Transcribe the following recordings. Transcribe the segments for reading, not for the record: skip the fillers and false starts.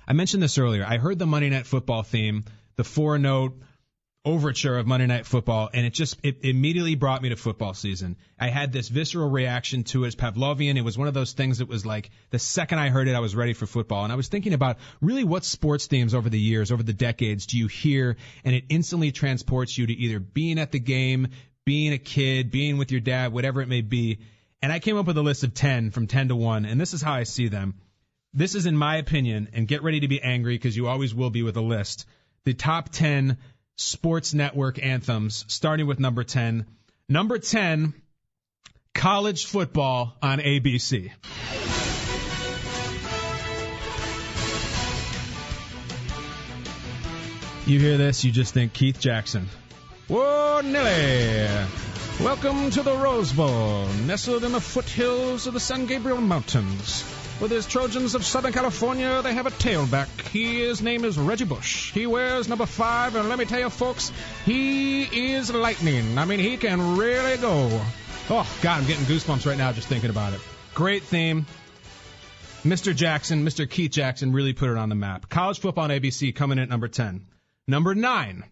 I mentioned this earlier. I heard the Monday Night Football theme, the 4-note overture of Monday Night Football, and it immediately brought me to football season. I had this visceral reaction to it as Pavlovian. It was one of those things that was like the second I heard it, I was ready for football. And I was thinking about really what sports themes over the years, over the decades, do you hear, and it instantly transports you to either being at the game, being a kid, being with your dad, whatever it may be. And I came up with a list of 10 from 10 to 1, and this is how I see them. This is, in my opinion, and get ready to be angry because you always will be with a list, the top 10 sports network anthems, starting with number 10. Number 10, college football on ABC. You hear this, you just think Keith Jackson. Whoa, Nelly! Welcome to the Rose Bowl, nestled in the foothills of the San Gabriel Mountains. With his Trojans of Southern California, they have a tailback. His name is Reggie Bush. He wears number 5, and let me tell you, folks, he is lightning. I mean, he can really go. Oh, God, I'm getting goosebumps right now just thinking about it. Great theme. Mr. Jackson, Mr. Keith Jackson really put it on the map. College football on ABC coming in at number 10. Number 9,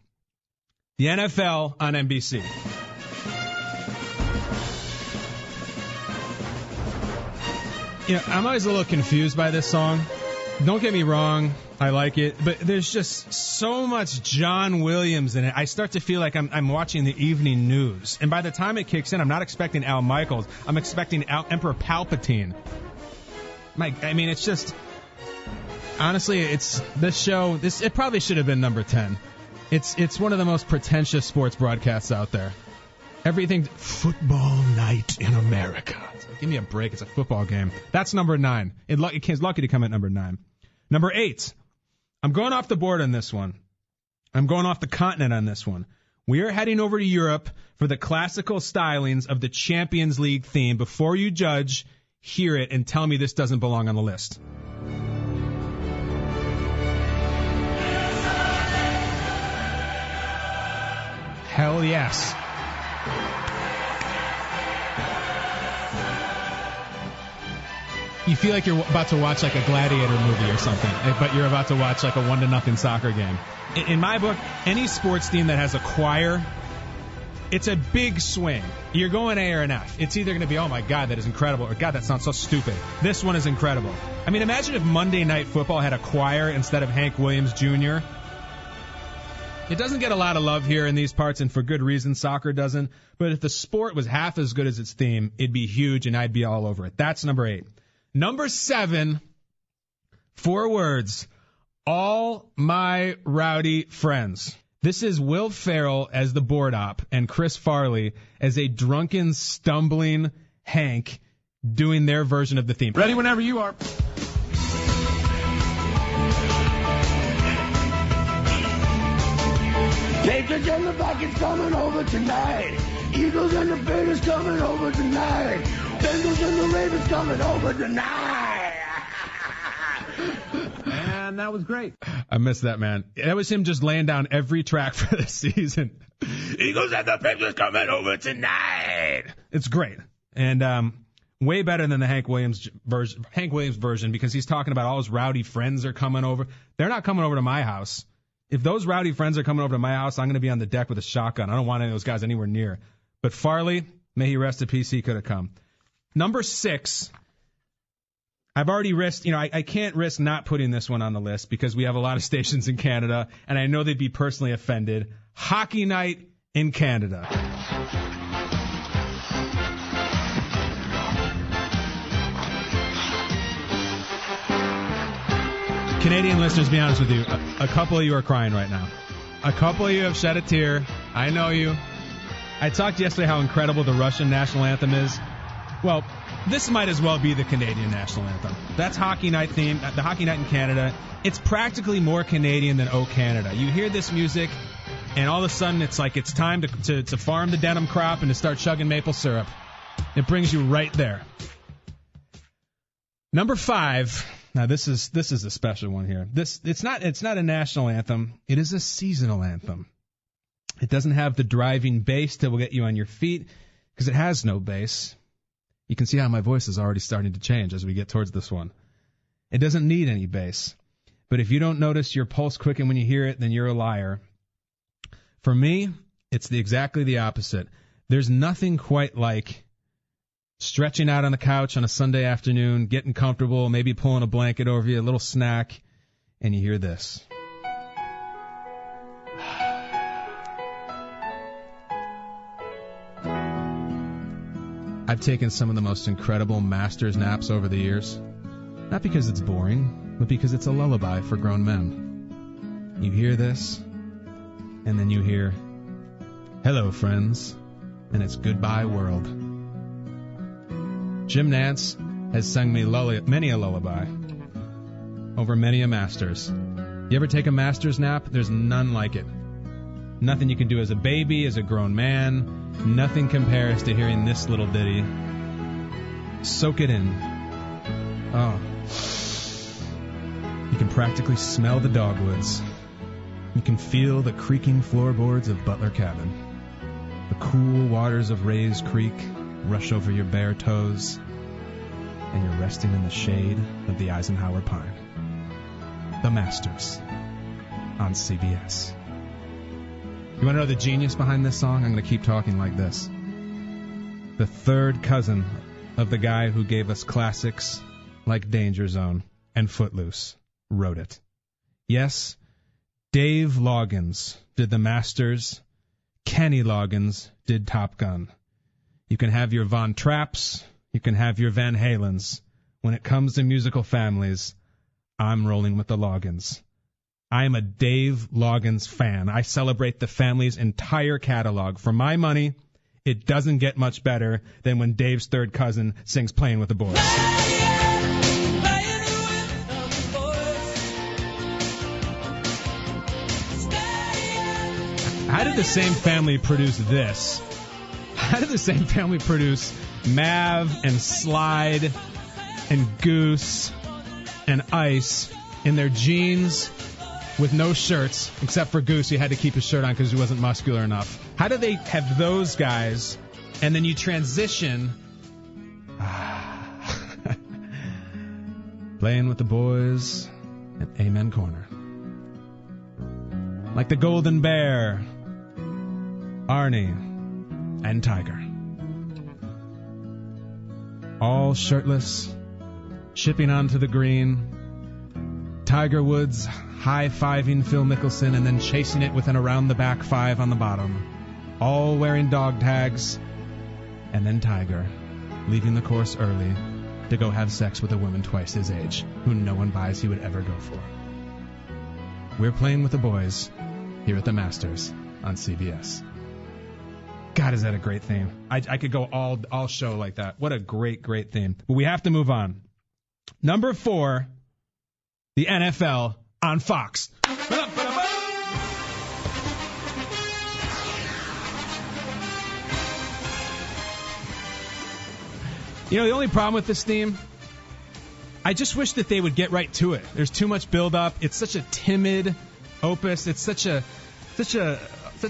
the NFL on NBC. You know, I'm always a little confused by this song. Don't get me wrong, I like it, but there's just so much John Williams in it. I start to feel like I'm watching the evening news. And by the time it kicks in, I'm not expecting Al Michaels. I'm expecting Emperor Palpatine. I mean, it's just... Honestly, it's this show. It probably should have been number 10. It's one of the most pretentious sports broadcasts out there. Everything football night in America. Give me a break. It's a football game. That's number 9. It's lucky to come at number 9. Number 8. I'm going off the board on this one. I'm going off the continent on this one. We are heading over to Europe for the classical stylings of the Champions League theme. Before you judge, hear it and tell me this doesn't belong on the list. Hell yes. You feel like you're about to watch like a gladiator movie or something, but you're about to watch like a 1-0 soccer game. In my book, any sports team that has a choir, it's a big swing. You're going A or an F. It's either going to be, oh my God, that is incredible, or God, that sounds so stupid. This one is incredible. I mean, imagine if Monday Night Football had a choir instead of Hank Williams Jr. It doesn't get a lot of love here in these parts, and for good reason, soccer doesn't. But if the sport was half as good as its theme, it'd be huge, and I'd be all over it. That's number 8. Number 7, 4 words, all my rowdy friends. This is Will Ferrell as the board op and Chris Farley as a drunken, stumbling Hank doing their version of the theme. Ready whenever you are. Patriots and the Vikings coming over tonight. Eagles and the Bears coming over tonight. Bengals and the Ravens coming over tonight. And that was great. I missed that, man. That was him just laying down every track for the season. Eagles and the Patriots coming over tonight. It's great. And way better than the Hank Williams version because he's talking about all his rowdy friends are coming over. They're not coming over to my house. If those rowdy friends are coming over to my house, I'm going to be on the deck with a shotgun. I don't want any of those guys anywhere near. But Farley, may he rest in peace, he could have come. Number 6, I've already risked, I can't risk not putting this one on the list because we have a lot of stations in Canada, and I know they'd be personally offended. Hockey night in Canada. Canadian listeners, be honest with you, a couple of you are crying right now. A couple of you have shed a tear. I know you. I talked yesterday how incredible the Russian national anthem is. Well, this might as well be the Canadian national anthem. That's hockey night theme, the hockey night in Canada. It's practically more Canadian than Oh Canada. You hear this music, and all of a sudden it's like it's time to farm the denim crop and to start chugging maple syrup. It brings you right there. Number 5. Now this is a special one here. It's not a national anthem. It is a seasonal anthem. It doesn't have the driving bass that will get you on your feet because it has no bass. You can see how my voice is already starting to change as we get towards this one. It doesn't need any bass. But if you don't notice your pulse quicken when you hear it, then you're a liar. For me, it's exactly the opposite. There's nothing quite like stretching out on the couch on a Sunday afternoon, getting comfortable, maybe pulling a blanket over you, a little snack, and you hear this. I've taken some of the most incredible master's naps over the years. Not because it's boring, but because it's a lullaby for grown men. You hear this, and then you hear, "Hello, friends," and it's "Goodbye, world." Jim Nance has sung me many a lullaby over many a master's. You ever take a master's nap? There's none like it. Nothing you can do as a baby, as a grown man. Nothing compares to hearing this little ditty. Soak it in. Oh. You can practically smell the dogwoods. You can feel the creaking floorboards of Butler Cabin. The cool waters of Ray's Creek rush over your bare toes, and you're resting in the shade of the Eisenhower pine. The Masters on CBS. You want to know the genius behind this song? I'm going to keep talking like this. The third cousin of the guy who gave us classics like Danger Zone and Footloose wrote it. Yes, Dave Loggins did The Masters. Kenny Loggins did Top Gun. You can have your Von Trapps. You can have your Van Halens. When it comes to musical families, I'm rolling with the Loggins. I am a Dave Loggins fan. I celebrate the family's entire catalog. For my money, it doesn't get much better than when Dave's third cousin sings Playing with the Boys. How did the same family produce this? How did the same family produce Mav and Slide and Goose and Ice in their jeans with no shirts, except for Goose? He had to keep his shirt on because he wasn't muscular enough. How do they have those guys, and then you transition Playing with the Boys and Amen Corner? Like the Golden Bear, Arnie, and Tiger. All shirtless, shipping onto the green. Tiger Woods high-fiving Phil Mickelson and then chasing it with an around-the-back five on the bottom. All wearing dog tags. And then Tiger leaving the course early to go have sex with a woman twice his age, who no one buys he would ever go for. We're Playing with the Boys here at the Masters on CBS. God, is that a great theme. I could go all show like that. What a great, great theme. But we have to move on. Number 4, the NFL on Fox. You know, the only problem with this theme, I just wish that they would get right to it. There's too much build-up. It's such a timid opus. It's such a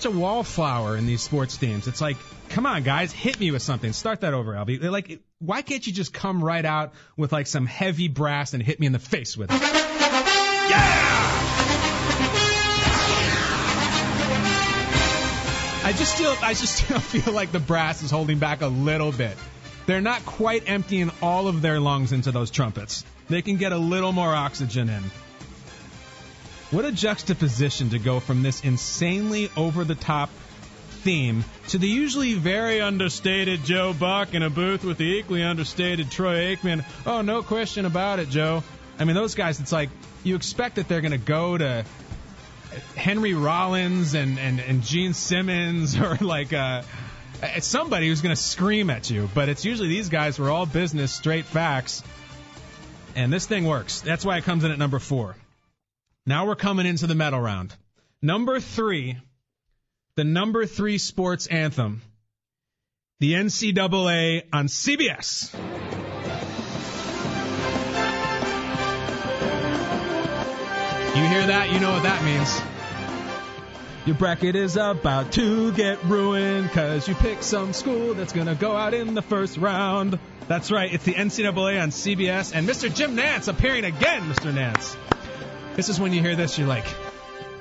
wallflower in these sports themes. It's like, come on, guys, hit me with something. Start that over, Albie. Like, why can't you just come right out with like some heavy brass and hit me in the face with it? Yeah! I just still feel like the brass is holding back a little bit. They're not quite emptying all of their lungs into those trumpets. They can get a little more oxygen in. What a juxtaposition to go from this insanely over-the-top theme to the usually very understated Joe Buck in a booth with the equally understated Troy Aikman. Oh, no question about it, Joe. I mean, those guys, it's like you expect that they're going to go to Henry Rollins and Gene Simmons or like it's somebody who's going to scream at you. But it's usually these guys who are all business, straight facts. And this thing works. That's why it comes in at number 4. Now we're coming into the medal round. Number 3, the number 3 sports anthem, the NCAA on CBS. You hear that? You know what that means. Your bracket is about to get ruined because you picked some school that's going to go out in the first round. That's right. It's the NCAA on CBS. And Mr. Jim Nance appearing again, Mr. Nance. This is when you hear this, you're like,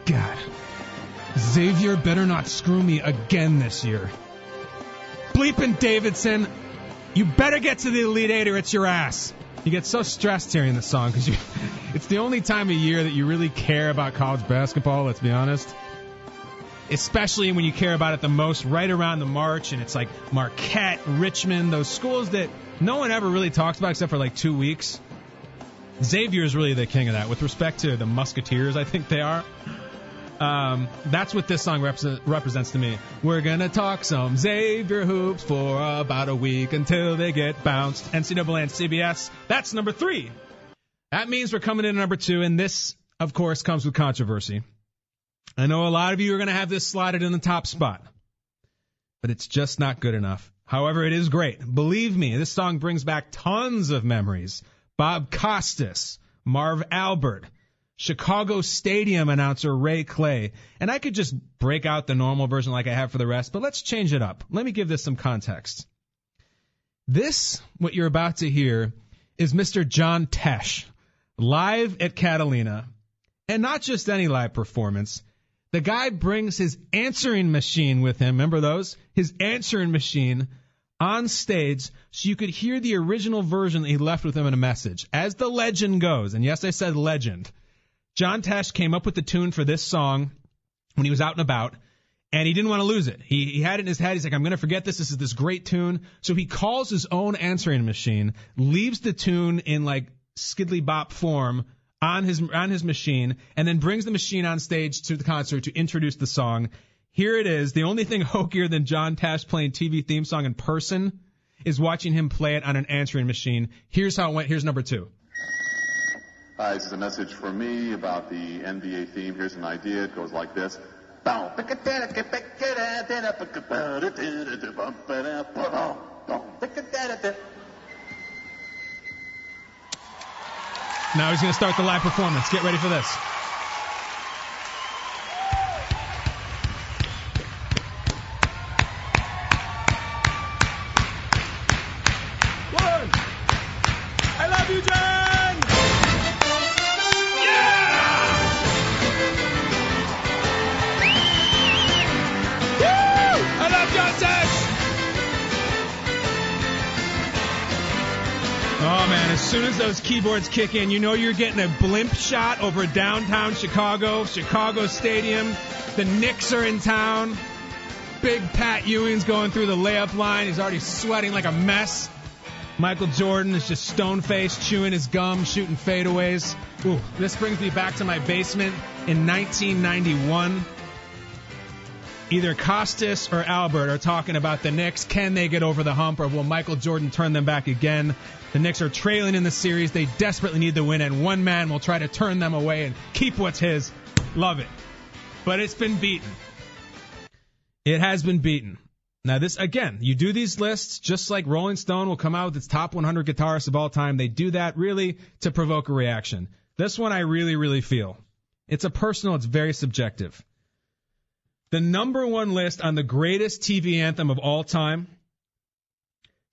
God, Xavier better not screw me again this year. Bleepin' Davidson, you better get to the Elite Eight or it's your ass. You get so stressed hearing the song because it's the only time of year that you really care about college basketball, let's be honest. Especially when you care about it the most right around the March, and it's like Marquette, Richmond, those schools that no one ever really talks about except for like 2 weeks. Xavier is really the king of that. With respect to the Musketeers, I think they are. That's what this song represents to me. We're going to talk some Xavier hoops for about a week until they get bounced. NCAA and CBS, that's number 3. That means we're coming in at number 2, and this, of course, comes with controversy. I know a lot of you are going to have this slotted in the top spot, but it's just not good enough. However, it is great. Believe me, this song brings back tons of memories. Bob Costas, Marv Albert, Chicago Stadium announcer Ray Clay. And I could just break out the normal version like I have for the rest, but let's change it up. Let me give this some context. This, what you're about to hear, is Mr. John Tesh, live at Catalina. And not just any live performance. The guy brings his answering machine with him. Remember those? His answering machine on stage so you could hear the original version that he left with him in a message. As the legend goes, and yes, I said legend, John Tesh came up with the tune for this song when he was out and about, and he didn't want to lose it. He had it in his head. He's like, I'm going to forget this. This is this great tune. So he calls his own answering machine, leaves the tune in like skiddly bop form on his machine, and then brings the machine on stage to the concert to introduce the song. Here it is. The only thing hokier than John Tesh playing TV theme song in person is watching him play it on an answering machine. Here's how it went. Here's number 2. Hi, this is a message for me about the NBA theme. Here's an idea. It goes like this. Now he's going to start the live performance. Get ready for this. One. I love you, John! Yeah! Woo! I love John Tesh! Oh, man, as soon as those keyboards kick in, you know you're getting a blimp shot over downtown Chicago Stadium. The Knicks are in town. Big Pat Ewing's going through the layup line. He's already sweating like a mess. Michael Jordan is just stone-faced, chewing his gum, shooting fadeaways. Ooh, this brings me back to my basement in 1991. Either Costas or Albert are talking about the Knicks. Can they get over the hump, or will Michael Jordan turn them back again? The Knicks are trailing in the series. They desperately need the win, and one man will try to turn them away and keep what's his. Love it. But it's been beaten. It has been beaten. Now, this, again, you do these lists just like Rolling Stone will come out with its top 100 guitarists of all time. They do that really to provoke a reaction. This one I really, really feel. It's a personal, it's very subjective. The number 1 list on the greatest TV anthem of all time,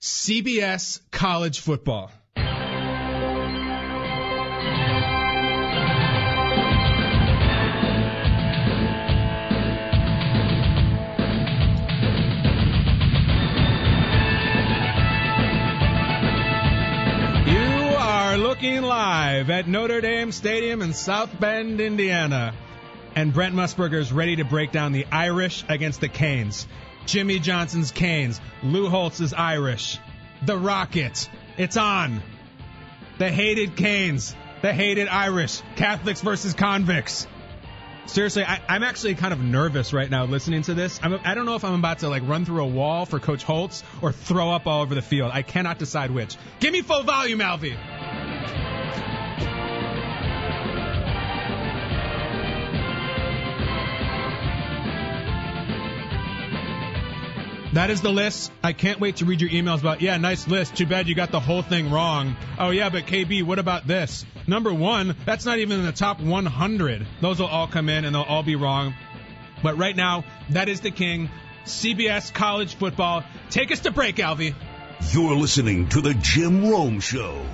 CBS College Football. Looking live at Notre Dame Stadium in South Bend, Indiana. And Brent Musburger is ready to break down the Irish against the Canes. Jimmy Johnson's Canes. Lou Holtz's Irish. The Rocket. It's on. The hated Canes. The hated Irish. Catholics versus convicts. Seriously, I'm actually kind of nervous right now listening to this. I don't know if I'm about to run through a wall for Coach Holtz or throw up all over the field. I cannot decide which. Give me full volume, Alfie. That is the list. I can't wait to read your emails about, yeah, nice list. Too bad you got the whole thing wrong. Oh, yeah, but KB, what about this? Number 1, that's not even in the top 100. Those will all come in, and they'll all be wrong. But right now, that is the king. CBS College Football. Take us to break, Alfie. You're listening to The Jim Rome Show.